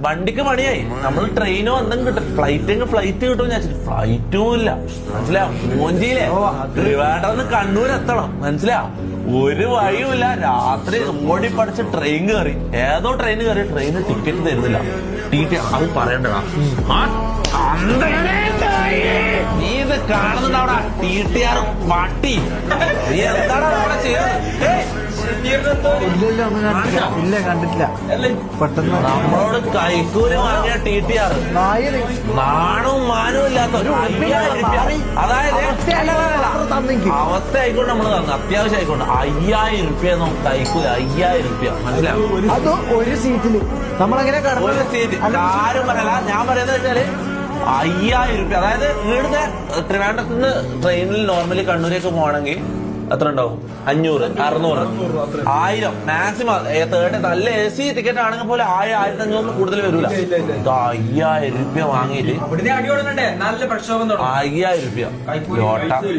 വണ്ടിക്ക് പണിയായി. നമ്മൾ ട്രെയിനോ എന്തെങ്കിലും കിട്ടും, ഫ്ലൈറ്റ് കിട്ടും ഞാൻ. ഫ്ലൈറ്റും ഇല്ല, മനസ്സിലാവും. മോഞ്ചിയിലെ ട്രിവാൻഡ്രന്ന് കണ്ണൂർ എത്തണം, മനസ്സിലാവും. ഒരു വഴിയുമില്ല. രാത്രി ഓടി പഠിച്ച് ട്രെയിൻ കയറി, ഏതോ ട്രെയിൻ കയറി. ട്രെയിന് ടിക്കറ്റ് തരുന്നില്ല. അത് പറയണ്ടടാ. നീ ഇത് കാണുന്നുണ്ടാവടാ, TTR പട്ടി. നീ എന്താടാ അവിടെ ചെയ്യുന്നത്? ഇല്ല, കണ്ടിട്ടില്ല. പെട്ടെന്ന് നമ്മളോട് കൈക്കൂലി വാങ്ങിയ TTR നാണവും മാനവും ഇല്ലാത്ത 5000 രൂപ. അതായത് അവസ്ഥ ആയിക്കൊണ്ട് നമ്മൾ തന്നു, അത്യാവശ്യം ആയിക്കൊണ്ട് 5000 രൂപ കൈക്കൂലി. 5000 രൂപ, മനസ്സിലാവും. അത് ഒരു സീറ്റില് നമ്മളങ്ങനെ ഒരു സീറ്റ്. ആരും പറയല, ഞാൻ പറയുന്നത് വെച്ചാല് 5000 രൂപ. അതായത് ഇവിടുത്തെ ട്രിവാൻഡ്രത്ത് നിന്ന് ട്രെയിനിൽ നോർമലി കണ്ണൂരേക്ക് പോകണമെങ്കിൽ എത്ര ഉണ്ടാവും? 500, 600, 1000 മാക്സിമം. തേർഡ് നല്ല AC ടിക്കറ്റ് ആണെങ്കിൽ പോലെ 1000, 1500 കൂടുതൽ വരൂല. 5000 രൂപ വാങ്ങിയിട്ട് 5000 രൂപ